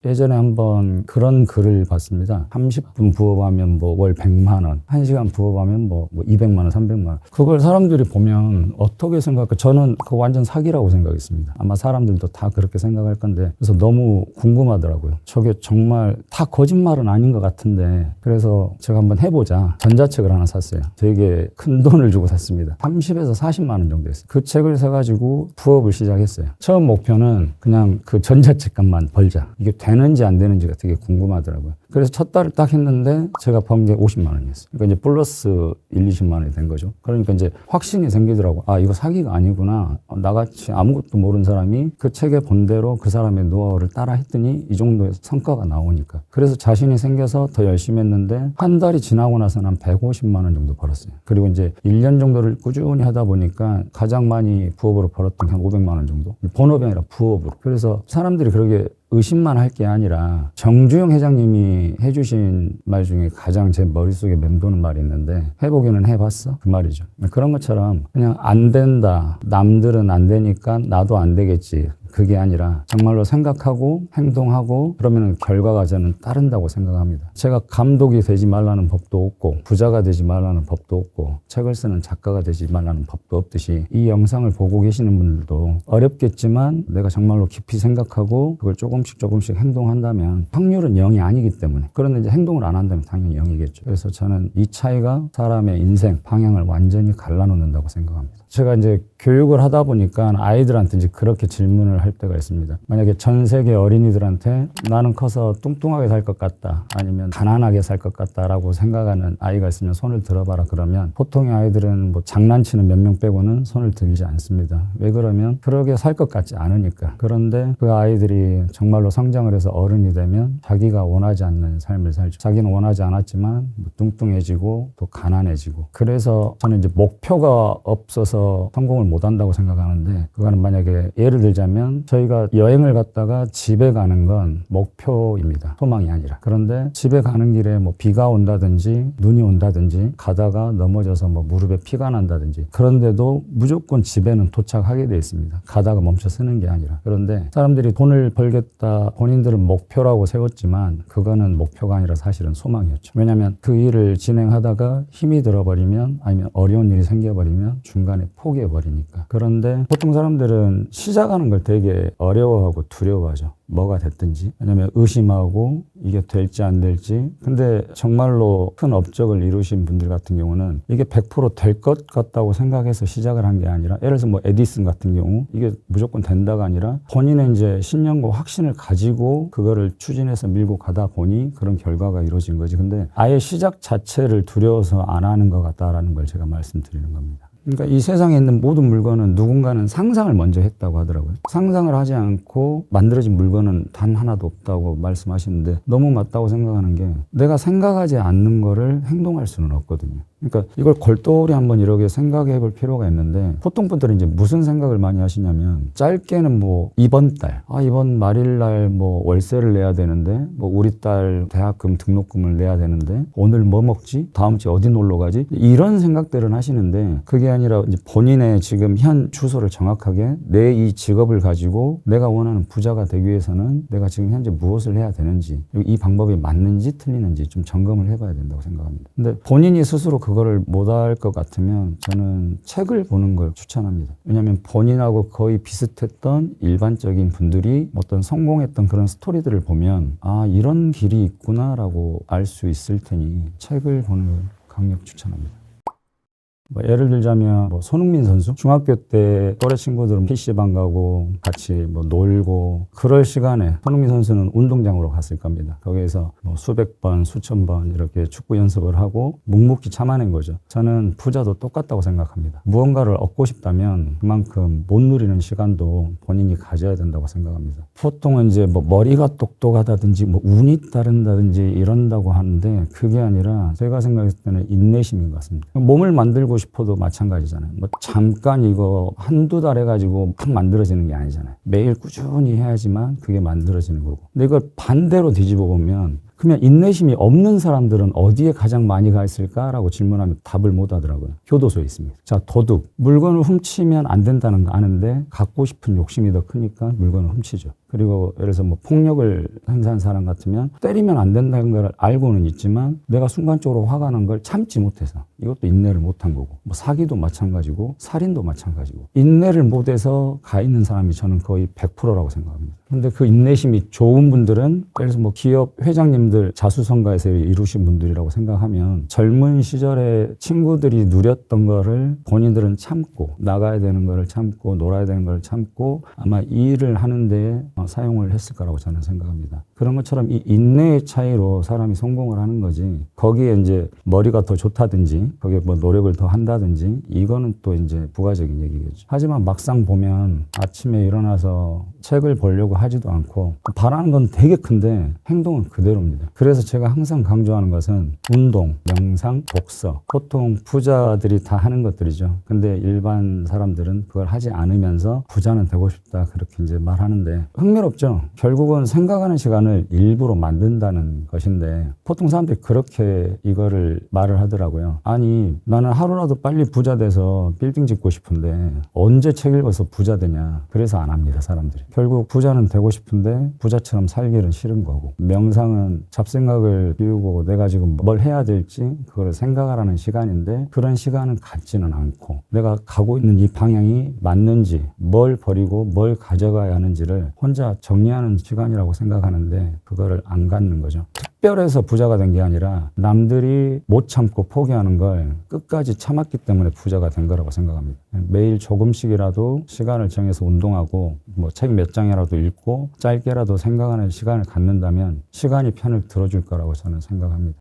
예전에 한번 그런 글을 봤습니다. 30분 부업하면 뭐 월 100만 원, 1시간 부업하면 뭐 200만 원, 300만 원. 그걸 사람들이 보면 어떻게 생각할까? 저는 그거 완전 사기라고 생각했습니다. 아마 사람들도 다 그렇게 생각할 건데, 그래서 너무 궁금하더라고요. 저게 정말 다 거짓말은 아닌 것 같은데, 그래서 제가 한번 해보자. 전자책을 하나 샀어요. 되게 큰 돈을 주고 샀습니다. 30에서 40만 원 정도 했어요. 그 책을 사가지고 부업을 시작했어요. 처음 목표는 그냥 그 전자책값만 벌자. 이게 되는지 안 되는지가 되게 궁금하더라고요. 그래서 첫 달을 딱 했는데 제가 번 게 50만 원이었어요. 그러니까 이제 플러스 20만 원이 된 거죠. 그러니까 이제 확신이 생기더라고. 아, 이거 사기가 아니구나. 나같이 아무것도 모르는 사람이 그 책의 본대로 그 사람의 노하우를 따라 했더니 이 정도의 성과가 나오니까. 그래서 자신이 생겨서 더 열심히 했는데 한 달이 지나고 나서는 한 150만 원 정도 벌었어요. 그리고 이제 1년 정도를 꾸준히 하다 보니까 가장 많이 부업으로 벌었던 게 한 500만 원 정도. 본업이 아니라 부업으로. 그래서 사람들이 그러게 의심만 할 게 아니라 정주영 회장님이 해주신 말 중에 가장 제 머릿속에 맴도는 말이 있는데, 해보기는 해봤어? 그 말이죠. 그런 것처럼 그냥 안 된다. 남들은 안 되니까 나도 안 되겠지. 그게 아니라 정말로 생각하고 행동하고 그러면 결과가 저는 따른다고 생각합니다. 제가 감독이 되지 말라는 법도 없고 부자가 되지 말라는 법도 없고 책을 쓰는 작가가 되지 말라는 법도 없듯이 이 영상을 보고 계시는 분들도 어렵겠지만 내가 정말로 깊이 생각하고 그걸 조금씩 행동한다면 확률은 0이 아니기 때문에, 그런데 이제 행동을 안 한다면 당연히 0이겠죠. 그래서 저는 이 차이가 사람의 인생 방향을 완전히 갈라놓는다고 생각합니다. 제가 이제 교육을 하다 보니까 아이들한테 이제 그렇게 질문을 할 때가 있습니다. 만약에 전 세계 어린이들한테 나는 커서 뚱뚱하게 살 것 같다, 아니면 가난하게 살 것 같다라고 생각하는 아이가 있으면 손을 들어봐라 그러면 보통의 아이들은 뭐 장난치는 몇 명 빼고는 손을 들지 않습니다. 왜 그러면 그러게 살 것 같지 않으니까. 그런데 그 아이들이 정말로 성장을 해서 어른이 되면 자기가 원하지 않는 삶을 살죠. 자기는 원하지 않았지만 뚱뚱해지고 또 가난해지고. 그래서 저는 이제 목표가 없어서 성공을 못 한다고 생각하는데, 그거는 만약에 예를 들자면 저희가 여행을 갔다가 집에 가는 건 목표입니다. 소망이 아니라. 그런데 집에 가는 길에 뭐 비가 온다든지 눈이 온다든지 가다가 넘어져서 뭐 무릎에 피가 난다든지, 그런데도 무조건 집에는 도착하게 돼 있습니다. 가다가 멈춰 서는 게 아니라. 그런데 사람들이 돈을 벌겠다 본인들은 목표라고 세웠지만 그거는 목표가 아니라 사실은 소망이었죠. 왜냐하면 그 일을 진행하다가 힘이 들어버리면, 아니면 어려운 일이 생겨버리면 중간에 포기해버리니까. 그런데 보통 사람들은 시작하는 걸 되게 어려워하고 두려워하죠. 뭐가 됐든지. 왜냐면 의심하고 이게 될지 안 될지. 근데 정말로 큰 업적을 이루신 분들 같은 경우는 이게 100% 될 것 같다고 생각해서 시작을 한 게 아니라, 예를 들어서 뭐 에디슨 같은 경우 이게 무조건 된다가 아니라 본인의 이제 신념과 확신을 가지고 그거를 추진해서 밀고 가다 보니 그런 결과가 이루어진 거지. 근데 아예 시작 자체를 두려워서 안 하는 것 같다라는 걸 제가 말씀드리는 겁니다. 그러니까 이 세상에 있는 모든 물건은 누군가는 상상을 먼저 했다고 하더라고요. 상상을 하지 않고 만들어진 물건은 단 하나도 없다고 말씀하시는데 너무 맞다고 생각하는 게, 내가 생각하지 않는 거를 행동할 수는 없거든요. 그러니까 이걸 골똘히 한번 이렇게 생각해 볼 필요가 있는데, 보통 분들은 이제 무슨 생각을 많이 하시냐면 짧게는 뭐 이번 달, 이번 말일날 뭐 월세를 내야 되는데, 뭐 우리 딸 대학금 등록금을 내야 되는데 오늘 뭐 먹지? 다음 주에 어디 놀러 가지? 이런 생각들은 하시는데, 그게 아니라 이제 본인의 지금 현 주소를 정확하게 내 이 직업을 가지고 내가 원하는 부자가 되기 위해서는 내가 지금 현재 무엇을 해야 되는지, 이 방법이 맞는지 틀리는지 좀 점검을 해봐야 된다고 생각합니다. 근데 본인이 스스로 그거를 못할 것 같으면 저는 책을 보는 걸 추천합니다. 왜냐하면 본인하고 거의 비슷했던 일반적인 분들이 어떤 성공했던 그런 스토리들을 보면 이런 길이 있구나라고 알 수 있을 테니 책을 보는 걸 강력 추천합니다. 뭐 예를 들자면 뭐 손흥민 선수 중학교 때 또래 친구들은 PC방 가고 같이 뭐 놀고 그럴 시간에 손흥민 선수는 운동장으로 갔을 겁니다. 거기에서 뭐 수백 번 수천 번 이렇게 축구 연습을 하고 묵묵히 참아낸 거죠. 저는 부자도 똑같다고 생각합니다. 무언가를 얻고 싶다면 그만큼 못 누리는 시간도 본인이 가져야 된다고 생각합니다. 보통은 이제 뭐 머리가 똑똑하다든지 뭐 운이 따른다든지 이런다고 하는데, 그게 아니라 제가 생각했을 때는 인내심인 것 같습니다. 몸을 만들고 싶어도 마찬가지잖아요. 뭐 잠깐 이거 한두 달 해가지고 막 만들어지는 게 아니잖아요. 매일 꾸준히 해야지만 그게 만들어지는 거고. 근데 이걸 반대로 뒤집어 보면 그러면 인내심이 없는 사람들은 어디에 가장 많이 가 있을까라고 질문하면 답을 못 하더라고요. 교도소에 있습니다. 자, 도둑. 물건을 훔치면 안 된다는 거 아는데 갖고 싶은 욕심이 더 크니까 물건을 훔치죠. 그리고 예를 들어서 뭐 폭력을 행사한 사람 같으면 때리면 안 된다는 걸 알고는 있지만 내가 순간적으로 화가 난 걸 참지 못해서 이것도 인내를 못한 거고, 뭐 사기도 마찬가지고 살인도 마찬가지고, 인내를 못해서 가 있는 사람이 저는 거의 100%라고 생각합니다. 근데 그 인내심이 좋은 분들은 예를 들어서 뭐 기업 회장님들 자수성가에서 이루신 분들이라고 생각하면 젊은 시절에 친구들이 누렸던 거를 본인들은 참고 나가야 되는 거를 참고 놀아야 되는 걸 참고 아마 이 일을 하는데 사용을 했을 거라고 저는 생각합니다. 그런 것처럼 이 인내의 차이로 사람이 성공을 하는 거지, 거기에 이제 머리가 더 좋다든지 거기에 뭐 노력을 더 한다든지 이거는 또 이제 부가적인 얘기겠죠. 하지만 막상 보면 아침에 일어나서 책을 보려고 하지도 않고 바라는 건 되게 큰데 행동은 그대로입니다. 그래서 제가 항상 강조하는 것은 운동, 명상, 독서. 보통 부자들이 다 하는 것들이죠. 근데 일반 사람들은 그걸 하지 않으면서 부자는 되고 싶다 그렇게 이제 말하는데 흥미롭죠. 결국은 생각하는 시간을 일부러 만든다는 것인데 보통 사람들이 그렇게 이거를 말을 하더라고요. 아니 나는 하루라도 빨리 부자 돼서 빌딩 짓고 싶은데 언제 책 읽어서 부자 되냐. 그래서 안 합니다 사람들이. 결국 부자는 되고 싶은데 부자처럼 살기는 싫은 거고, 명상은 잡생각을 비우고 내가 지금 뭘 해야 될지 그걸 생각하라는 시간인데 그런 시간은 갖지는 않고 내가 가고 있는 이 방향이 맞는지, 뭘 버리고 뭘 가져가야 하는지를 혼자 정리하는 시간이라고 생각하는데 그거를 안 갖는 거죠. 특별해서 부자가 된 게 아니라 남들이 못 참고 포기하는 걸 끝까지 참았기 때문에 부자가 된 거라고 생각합니다. 매일 조금씩이라도 시간을 정해서 운동하고 뭐 책 몇 장이라도 읽고 짧게라도 생각하는 시간을 갖는다면 시간이 편을 들어줄 거라고 저는 생각합니다.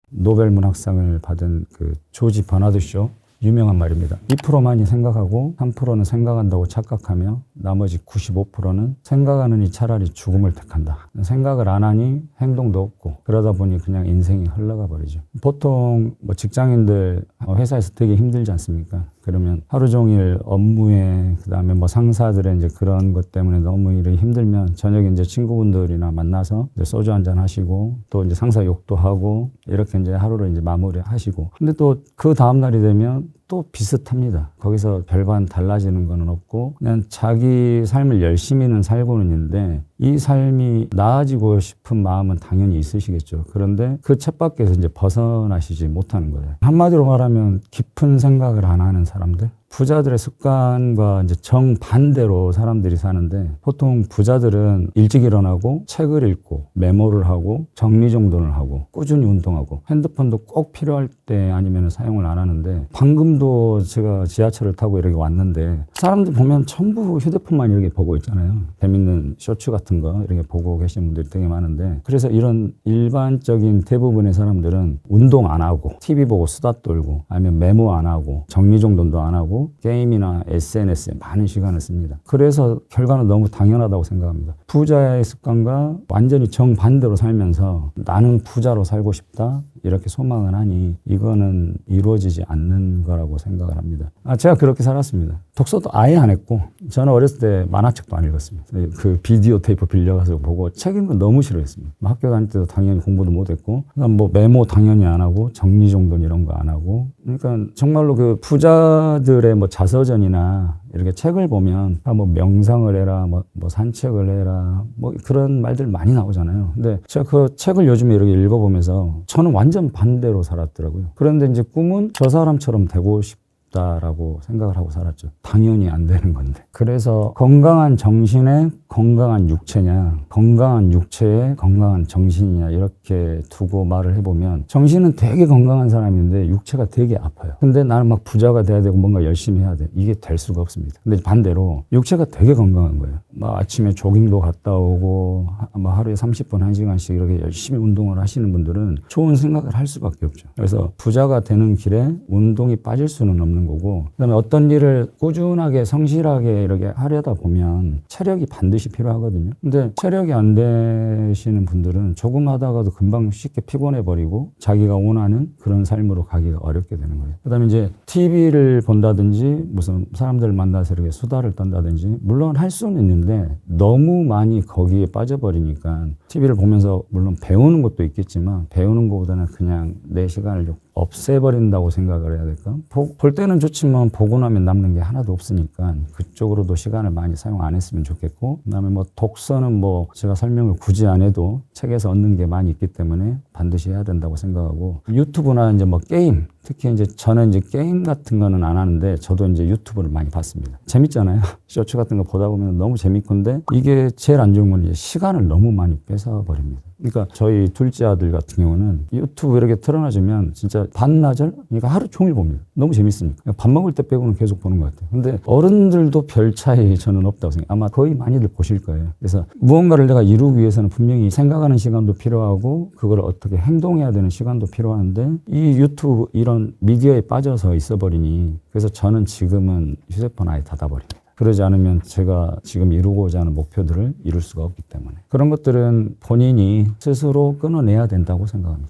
노벨 문학상을 받은 그 조지 버나드 쇼, 유명한 말입니다. 2%만이 생각하고 3%는 생각한다고 착각하며 나머지 95%는 생각하느니 차라리 죽음을 택한다. 생각을 안 하니 행동도 없고 그러다 보니 그냥 인생이 흘러가 버리죠. 보통 뭐 직장인들 회사에서 되게 힘들지 않습니까? 그러면 하루 종일 업무에 그다음에 뭐 상사들의 이제 그런 것 때문에 너무 일이 힘들면 저녁에 이제 친구분들이나 만나서 이제 소주 한잔 하시고 또 이제 상사 욕도 하고 이렇게 이제 하루를 이제 마무리 하시고, 근데 또 그 다음 날이 되면 또 비슷합니다. 거기서 별반 달라지는 건 없고 그냥 자기 삶을 열심히는 살고는 있는데 이 삶이 나아지고 싶은 마음은 당연히 있으시겠죠. 그런데 그 쳇바퀴에서 이제 벗어나시지 못하는 거예요. 한마디로 말하면 깊은 생각을 안 하는 사람들, 부자들의 습관과 이제 정반대로 사람들이 사는데 보통 부자들은 일찍 일어나고 책을 읽고 메모를 하고 정리정돈을 하고 꾸준히 운동하고 핸드폰도 꼭 필요할 때 아니면 사용을 안 하는데, 방금도 제가 지하철을 타고 이렇게 왔는데 사람들 보면 전부 휴대폰만 이렇게 보고 있잖아요. 재밌는 쇼츠 같은 거 이렇게 보고 계신 분들이 되게 많은데, 그래서 이런 일반적인 대부분의 사람들은 운동 안 하고 TV 보고 수다 떨고 아니면 메모 안 하고 정리정돈도 안 하고 게임이나 SNS에 많은 시간을 씁니다. 그래서 결과는 너무 당연하다고 생각합니다. 부자의 습관과 완전히 정반대로 살면서 나는 부자로 살고 싶다 이렇게 소망을 하니 이거는 이루어지지 않는 거라고 생각을 합니다. 제가 그렇게 살았습니다. 독서도 아예 안 했고 저는 어렸을 때 만화책도 안 읽었습니다. 그 비디오 테이프 빌려가서 보고 책 읽는 거 너무 싫어했습니다. 학교 다닐 때도 당연히 공부도 못 했고 뭐 메모 당연히 안 하고 정리정돈 이런 거 안 하고, 그러니까 정말로 그 부자들의 뭐 자서전이나 이렇게 책을 보면 뭐 명상을 해라, 뭐 산책을 해라, 뭐 그런 말들 많이 나오잖아요. 근데 제가 그 책을 요즘에 이렇게 읽어보면서 저는 완전 반대로 살았더라고요. 그런데 이제 꿈은 저 사람처럼 되고 싶다라고 생각을 하고 살았죠. 당연히 안 되는 건데. 그래서 건강한 정신에 건강한 육체냐, 건강한 육체에 건강한 정신이냐 이렇게 두고 말을 해보면 정신은 되게 건강한 사람인데 육체가 되게 아파요. 근데 나는 막 부자가 돼야 되고 뭔가 열심히 해야 돼. 이게 될 수가 없습니다. 근데 반대로 육체가 되게 건강한 거예요. 막 아침에 조깅도 갔다 오고 뭐 하루에 30분, 1시간씩 이렇게 열심히 운동을 하시는 분들은 좋은 생각을 할 수밖에 없죠. 그래서 부자가 되는 길에 운동이 빠질 수는 없는 되는 거고, 그다음에 어떤 일을 꾸준하게 성실하게 이렇게 하려다 보면 체력이 반드시 필요하거든요. 근데 체력이 안 되시는 분들은 조금 하다가도 금방 쉽게 피곤해 버리고 자기가 원하는 그런 삶으로 가기가 어렵게 되는 거예요. 그다음에 이제 TV를 본다든지 무슨 사람들 만나서 이렇게 수다를 떤다든지 물론 할 수는 있는데 너무 많이 거기에 빠져버리니까 TV를 보면서 물론 배우는 것도 있겠지만 배우는 것보다는 그냥 내 시간을 좀 없애버린다고 생각을 해야 될까? 볼 때는 좋지만 보고 나면 남는 게 하나도 없으니까 그쪽으로도 시간을 많이 사용 안 했으면 좋겠고, 그다음에 뭐 독서는 뭐 제가 설명을 굳이 안 해도 책에서 얻는 게 많이 있기 때문에 반드시 해야 된다고 생각하고, 유튜브나 이제 뭐 게임, 특히 이제 저는 이제 게임 같은 거는 안 하는데 저도 이제 유튜브를 많이 봤습니다. 재밌잖아요. 쇼츠 같은 거 보다 보면 너무 재밌건데 이게 제일 안 좋은 건 이제 시간을 너무 많이 뺏어 버립니다. 그러니까 저희 둘째 아들 같은 경우는 유튜브 이렇게 틀어놔주면 진짜 반나절, 그러니까 하루 종일 봅니다. 너무 재밌으니까. 밥 먹을 때 빼고는 계속 보는 것 같아요. 근데 어른들도 별 차이 저는 없다고 생각해요. 아마 거의 많이들 보실 거예요. 그래서 무언가를 내가 이루기 위해서는 분명히 생각하는 시간도 필요하고 그걸 어떻게 행동해야 되는 시간도 필요한데 이 유튜브 이런 미디어에 빠져서 있어버리니, 그래서 저는 지금은 휴대폰 아예 닫아버립니다. 그러지 않으면 제가 지금 이루고자 하는 목표들을 이룰 수가 없기 때문에 그런 것들은 본인이 스스로 끊어내야 된다고 생각합니다.